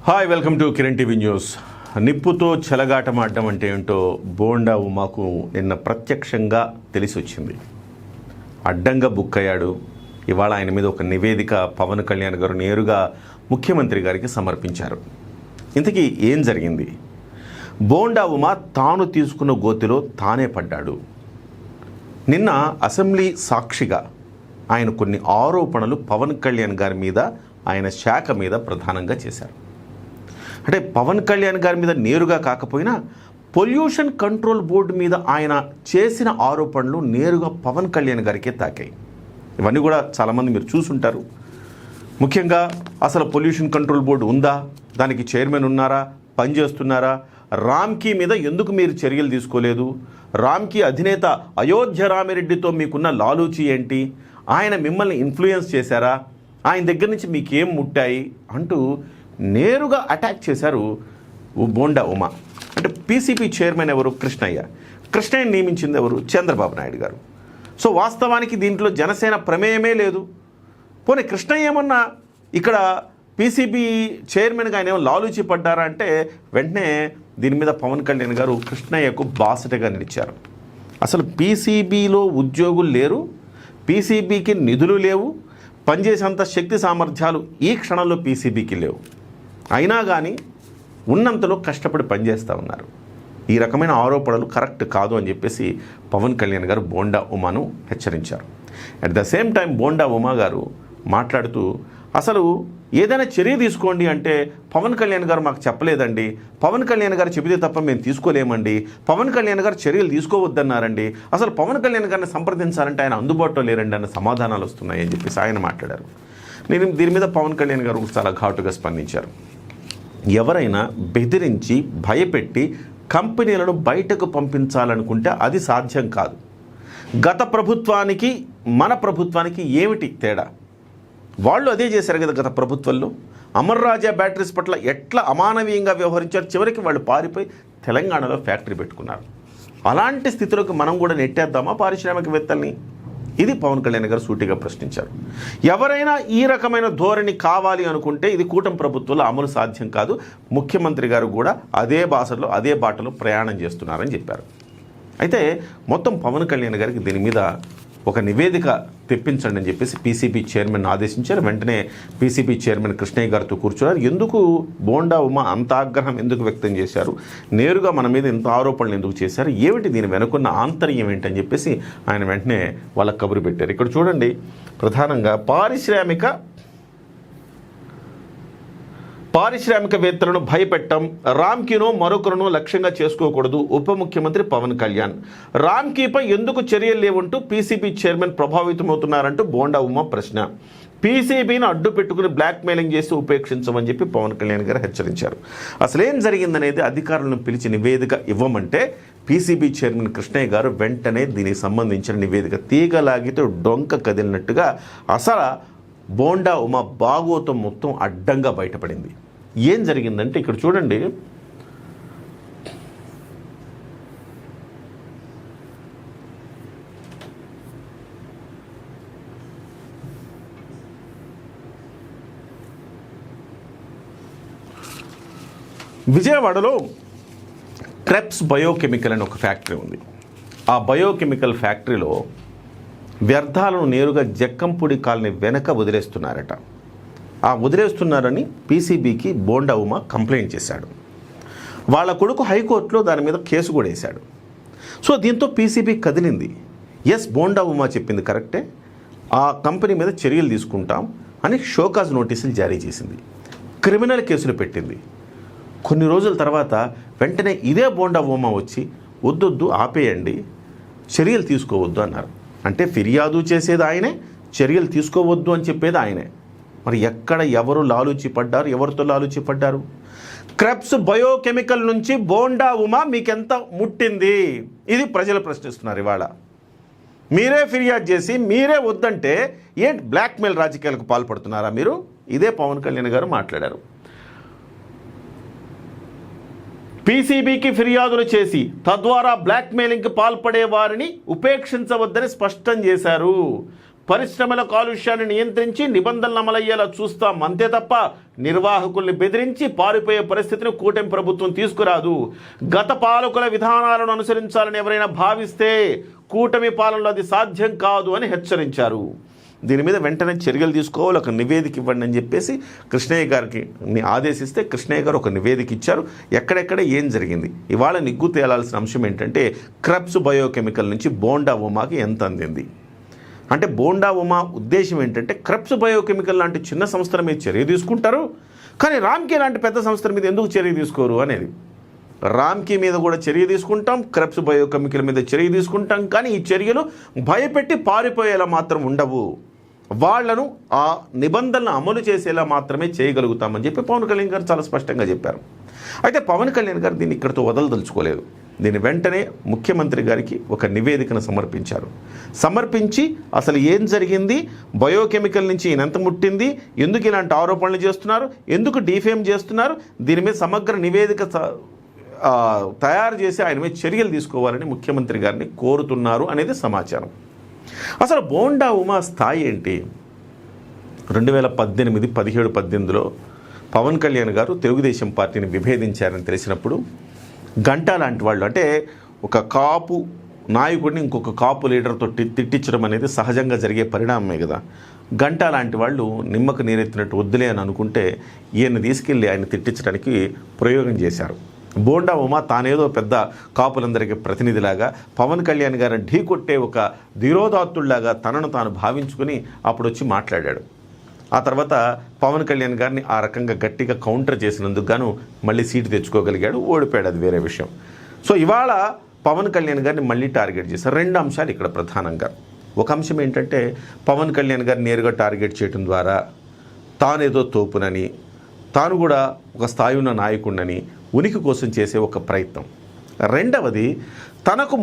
Hi, welcome to Kiran TV news. నిప్పుతో చెలగాటమాడడం అంటే ఏంటో బోండా ఉమాకు నిన్న ప్రత్యక్షంగా తెలిసి వచ్చింది. అడ్డంగా బుక్ అయ్యాడు. ఇవాళ ఆయన మీద ఒక నివేదిక పవన్ కళ్యాణ్ గారు నేరుగా ముఖ్యమంత్రి గారికి సమర్పించారు. ఇంతకీ ఏం జరిగింది? బోండా ఉమా తాను తీసుకున్న గోతిలో తానే పడ్డాడు. నిన్న అసెంబ్లీ సాక్షిగా ఆయన కొన్ని ఆరోపణలు పవన్ కళ్యాణ్ గారి మీద, ఆయన శాఖ మీద ప్రధానంగా చేశారు. అంటే పవన్ కళ్యాణ్ గారి మీద నేరుగా కాకపోయినా పొల్యూషన్ కంట్రోల్ బోర్డు మీద ఆయన చేసిన ఆరోపణలు నేరుగా పవన్ కళ్యాణ్ గారికే తాకాయి. ఇవన్నీ కూడా చాలామంది మీరు చూసుంటారు. ముఖ్యంగా అసలు పొల్యూషన్ కంట్రోల్ బోర్డు ఉందా, దానికి చైర్మన్ ఉన్నారా, పనిచేస్తున్నారా, రామ్కీ మీద ఎందుకు మీరు చర్యలు తీసుకోలేదు, రామ్కీ అధినేత అయోధ్య రామిరెడ్డితో మీకున్న లాలూచి ఏంటి, ఆయన మిమ్మల్ని ఇన్ఫ్లుయెన్స్ చేశారా, ఆయన దగ్గర నుంచి మీకేం ముట్టాయి అంటూ నేరుగా అటాక్ చేశారు బోండా ఉమా. అంటే పీసీపీ చైర్మన్ ఎవరు? కృష్ణయ్య నియమించింది ఎవరు? చంద్రబాబు నాయుడు గారు. సో వాస్తవానికి దీంట్లో జనసేన ప్రమేయమే లేదు. పోనీ కృష్ణయ్య ఏమన్నా ఇక్కడ పీసీబీ చైర్మన్గా ఆయన ఏమో లాలూచి పడ్డారా అంటే వెంటనే దీని మీద పవన్ కళ్యాణ్ గారు కృష్ణయ్యకు బాసటగా నిలిచారు. అసలు పీసీబీలో ఉద్యోగులు లేరు, పీసీబీకి నిధులు లేవు, పనిచేసేంత శక్తి సామర్థ్యాలు ఈ క్షణంలో పీసీబీకి లేవు. అయినా కానీ ఉన్నంతలో కష్టపడి పనిచేస్తూ ఉన్నారు. ఈ రకమైన ఆరోపణలు కరెక్ట్ కాదు అని చెప్పేసి పవన్ కళ్యాణ్ గారు బోండా ఉమాను హెచ్చరించారు. At the same time bonda Uma గారు మాట్లాడుతూ అసలు ఏదైనా చర్య తీసుకోండి అంటే పవన్ కళ్యాణ్ గారు మాకు చెప్పలేదండి, పవన్ కళ్యాణ్ గారు చెబితే తప్ప మేము తీసుకోలేమండి, పవన్ కళ్యాణ్ గారు చర్యలు తీసుకోవద్దన్నారండి, అసలు పవన్ కళ్యాణ్ గారిని సంప్రదించాలంటే ఆయన అందుబాటులో లేరండి అన్న సమాధానాలు వస్తున్నాయి అని చెప్పేసి ఆయన మాట్లాడారు. నేను దీని మీద పవన్ కళ్యాణ్ గారు చాలా ఘాటుగా స్పందించారు. ఎవరైనా బెదిరించి భయపెట్టి కంపెనీలను బయటకు పంపించాలనుకుంటే అది సాధ్యం కాదు. గత ప్రభుత్వానికి మన ప్రభుత్వానికి ఏమిటి తేడా? వాళ్ళు అదే చేశారు కదా గత ప్రభుత్వంలో. అమర్ రాజా బ్యాటరీస్ పట్ల ఎట్లా అమానవీయంగా వ్యవహరించారు, చివరికి వాళ్ళు పారిపోయి తెలంగాణలో ఫ్యాక్టరీ పెట్టుకున్నారు. అలాంటి స్థితిలోకి మనం కూడా నెట్టేద్దామా పారిశ్రామికవేత్తల్ని? ఇది పవన్ కళ్యాణ్ గారు సూటిగా ప్రశ్నించారు. ఎవరైనా ఈ రకమైన ధోరణి కావాలి అనుకుంటే ఇది కూటమి ప్రభుత్వంలో అమలు సాధ్యం కాదు. ముఖ్యమంత్రి గారు కూడా అదే భాషలో అదే బాటలో ప్రయాణం చేస్తున్నారని చెప్పారు. అయితే మొత్తం పవన్ కళ్యాణ్ గారికి దీని మీద ఒక నివేదిక తెప్పించండి అని చెప్పేసి పీసీబీ చైర్మన్ ఆదేశించారు. వెంటనే పీసీబీ చైర్మన్ కృష్ణయ్య గారితో కూర్చున్నారు. ఎందుకు బోండా ఉమా అంత ఆగ్రహం ఎందుకు వ్యక్తం చేశారు, నేరుగా మన మీద ఇంత ఆరోపణలు ఎందుకు చేశారు, ఏమిటి దీని వెనుకున్న ఆంతర్యం ఏంటని చెప్పేసి ఆయన వెంటనే వాళ్ళకి కబురు పెట్టారు. ఇక్కడ చూడండి, ప్రధానంగా పారిశ్రామికవేత్తలను భయపెట్టం, రామ్కీను మరొకరును లక్ష్యంగా చేసుకోకూడదు, ఉప ముఖ్యమంత్రి పవన్ కళ్యాణ్. రామ్కీపై ఎందుకు చర్యలు లేవంటూ పీసీబీ చైర్మన్ ప్రభావితమవుతున్నారంటూ బోండా ఉమా ప్రశ్న. పీసీబీని అడ్డు పెట్టుకుని బ్లాక్మెయిలింగ్ చేసి ఉపేక్షించమని చెప్పి పవన్ కళ్యాణ్ గారు హెచ్చరించారు. అసలేం జరిగిందనేది అధికారులను పిలిచి నివేదిక ఇవ్వమంటే పీసీబీ చైర్మన్ కృష్ణయ్య గారు వెంటనే దీనికి సంబంధించిన నివేదిక తీగలాగితే డొంక కదిలినట్టుగా అసలు బోండా ఉమా బాగోతం మొత్తం అడ్డంగా బయటపడింది. ఏం జరిగిందంటే ఇక్కడ చూడండి, విజయవాడలో క్రెప్స్ బయోకెమికల్ అని ఒక ఫ్యాక్టరీ ఉంది. ఆ బయోకెమికల్ ఫ్యాక్టరీలో వ్యర్థాలను నేరుగా జక్కంపూడి కాలనీ వెనక వదిలేస్తున్నారట. ఆ వదిలేస్తున్నారని పీసీబీకి బోండా ఉమా కంప్లైంట్ చేశాడు. వాళ్ళ కొడుకు హైకోర్టులో దాని మీద కేసు కూడా వేశాడు. సో దీంతో పీసీబీ కదిలింది. ఎస్, బోండా ఉమా చెప్పింది కరెక్టే, ఆ కంపెనీ మీద చర్యలు తీసుకుంటాం అని షోకాజ్ నోటీసులు జారీ చేసింది, క్రిమినల్ కేసులు పెట్టింది. కొన్ని రోజుల తర్వాత వెంటనే ఇదే బోండా ఉమా వచ్చి వద్దొద్దు ఆపేయండి, చర్యలు తీసుకోవద్దు అన్నారు. అంటే ఫిర్యాదు చేసేది ఆయనే, చర్యలు తీసుకోవద్దు అని చెప్పేది ఆయనే. మరి ఎక్కడ ఎవరు లాలూచి పడ్డారు, ఎవరితో లాలూచి పడ్డారు? క్రెప్స్ బయోకెమికల్ నుంచి బోండా ఉమా మీకెంత ముట్టింది? ఇది ప్రజలు ప్రశ్నిస్తున్నారు. ఇవాళ మీరే ఫిర్యాదు చేసి మీరే వద్దంటే ఏంటి బ్లాక్మెయిల్ రాజకీయాలకు పాల్పడుతున్నారా మీరు? ఇదే పవన్ కళ్యాణ్ గారు మాట్లాడారు. పీసీబీకి ఫిర్యాదులు చేసి తద్వారా బ్లాక్మెయిలింగ్కి పాల్పడే వారిని ఉపేక్షించవద్దని స్పష్టం చేశారు. పరిశ్రమల కాలుష్యాన్ని నియంత్రించి నిబంధనలు అమలయ్యేలా చూస్తాం, అంతే తప్ప నిర్వాహకుల్ని బెదిరించి పారిపోయే పరిస్థితిని కూటమి ప్రభుత్వం తీసుకురాదు. గత పాలకుల విధానాలను అనుసరించాలని ఎవరైనా భావిస్తే కూటమి పాలనలో అది సాధ్యం కాదు అని హెచ్చరించారు. దీని మీద వెంటనే చర్యలు తీసుకోవాలి, ఒక నివేదిక ఇవ్వండి అని చెప్పేసి కృష్ణయ్య గారికి ఆదేశిస్తే కృష్ణయ్య గారు ఒక నివేదిక ఇచ్చారు. ఎక్కడెక్కడ ఏం జరిగింది. ఇవాళ నిగ్గు తేలాల్సిన అంశం ఏంటంటే క్రబ్స్ బయోకెమికల్ నుంచి బోండా ఉమాకి ఎంత అందింది. అంటే బోండా ఉమా ఉద్దేశం ఏంటంటే క్రబ్స్ బయోకెమికల్ లాంటి చిన్న సంస్థల మీద చర్య తీసుకుంటారు, కానీ రామ్కే లాంటి పెద్ద సంస్థల మీద ఎందుకు చర్య తీసుకోరు అనేది. రామ్కి మీద కూడా చర్య తీసుకుంటాం, క్రబ్స్ బయోకెమికల్ మీద చర్య తీసుకుంటాం, కానీ ఈ చర్యలు భయపెట్టి పారిపోయేలా మాత్రం ఉండవు. వాళ్లను ఆ నిబంధనలను అమలు చేసేలా మాత్రమే చేయగలుగుతామని చెప్పి పవన్ కళ్యాణ్ గారు చాలా స్పష్టంగా చెప్పారు. అయితే పవన్ కళ్యాణ్ గారు దీన్ని ఇక్కడితో వదలదలుచుకోలేదు. దీన్ని వెంటనే ముఖ్యమంత్రి గారికి ఒక నివేదికను సమర్పించారు. సమర్పించి అసలు ఏం జరిగింది, బయోకెమికల్ నుంచి ఈయన ఎంత ముట్టింది, ఎందుకు ఇలాంటి ఆరోపణలు చేస్తున్నారు, ఎందుకు డిఫేమ్ చేస్తున్నారు, దీని మీద సమగ్ర నివేదిక తయారు చేసి ఆయన మీద చర్యలు తీసుకోవాలని ముఖ్యమంత్రి గారిని కోరుతున్నారు అనేది సమాచారం. అసలు బోండా ఉమా స్థాయి ఏంటి? 2018, 17, 18లో పవన్ కళ్యాణ్ గారు తెలుగుదేశం పార్టీని విభేదించారని తెలిసినప్పుడు గంటా లాంటి వాళ్ళు, అంటే ఒక కాపు నాయకుడిని ఇంకొక కాపు లీడర్తో తిట్టించడం అనేది సహజంగా జరిగే పరిణామమే కదా. గంటా లాంటి వాళ్ళు నిమ్మకు నీరెత్తినట్టు వద్దులే అని అనుకుంటే ఈయన్ని తీసుకెళ్ళి ఆయన తిట్టించడానికి ప్రయోగం చేశారు. బోండా ఉమా తానేదో పెద్ద కాపులందరికీ ప్రతినిధిలాగా పవన్ కళ్యాణ్ గారిని ఢీకొట్టే ఒక ధీరోదాత్తుల్లాగా తనను తాను భావించుకుని అప్పుడు వచ్చి మాట్లాడాడు. ఆ తర్వాత పవన్ కళ్యాణ్ గారిని ఆ రకంగా గట్టిగా కౌంటర్ చేసినందుకు గాను మళ్ళీ సీటు తెచ్చుకోగలిగాడు, ఓడిపోయాడు, అది వేరే విషయం. సో ఇవాళ పవన్ కళ్యాణ్ గారిని మళ్ళీ టార్గెట్ చేశారు. రెండు అంశాలు ఇక్కడ ప్రధానంగా. ఒక అంశం ఏంటంటే పవన్ కళ్యాణ్ గారిని నేరుగా టార్గెట్ చేయడం ద్వారా తానేదో తోపునని, తాను కూడా ఒక స్థాయి ఉన్న నాయకుడినని ఉనికి కోసం చేసే ఒక ప్రయత్నం. రెండవది తనకు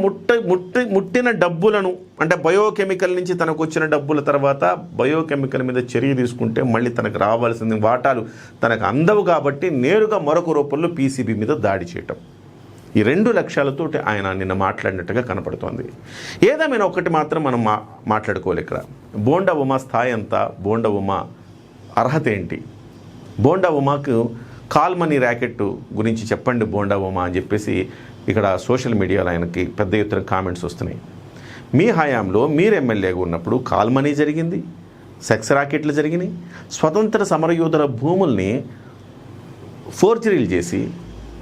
ముట్టిన డబ్బులను, అంటే బయోకెమికల్ నుంచి తనకు వచ్చిన డబ్బుల తర్వాత బయోకెమికల్ మీద చర్య తీసుకుంటే మళ్ళీ తనకు రావాల్సిన వాటాలు తనకు అందవు కాబట్టి నేరుగా మరొక రూపంలో పీసీబీ మీద దాడి చేయటం. ఈ రెండు లక్ష్యాలతోటి ఆయన నిన్న మాట్లాడినట్టుగా కనపడుతోంది. ఏదేమైనా ఒకటి మాత్రం మనం మాట్లాడుకోవాలి ఇక్కడ. బోండా ఉమా స్థాయి అంతా, బోండా ఉమా అర్హత ఏంటి, బోండా ఉమాకు కాల్ మనీ ర్యాకెట్ గురించి చెప్పండి బోండా ఉమా అని చెప్పేసి ఇక్కడ సోషల్ మీడియాలో ఆయనకి పెద్ద ఎత్తున కామెంట్స్ వస్తున్నాయి. మీ హయాంలో మీరు ఎమ్మెల్యేగా ఉన్నప్పుడు కాల్ మనీ జరిగింది, సెక్స్ ర్యాకెట్లు జరిగినాయి, స్వతంత్ర సమరయోధుల భూముల్ని ఫోర్జరీలు చేసి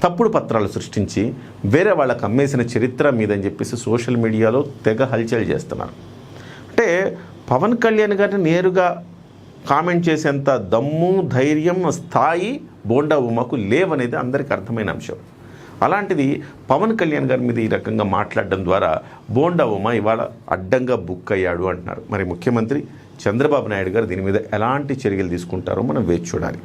తప్పుడు పత్రాలు సృష్టించి వేరే వాళ్ళకు అమ్మేసిన చరిత్ర మీదని చెప్పేసి సోషల్ మీడియాలో తెగ హల్చల్ చేస్తున్నారు. అంటే పవన్ కళ్యాణ్ గారిని నేరుగా కామెంట్ చేసేంత దమ్ము, ధైర్యం, స్థాయి బోండా ఉమాకు లేవనేది అందరికీ అర్థమైన అంశం. అలాంటిది పవన్ కళ్యాణ్ గారి మీద ఈ రకంగా మాట్లాడడం ద్వారా బోండా ఉమా ఇవాళ అడ్డంగా బుక్ అయ్యాడు అంటున్నారు. మరి ముఖ్యమంత్రి చంద్రబాబు నాయుడు గారు దీని మీద ఎలాంటి చర్యలు తీసుకుంటారో మనం వేచి చూడాలి.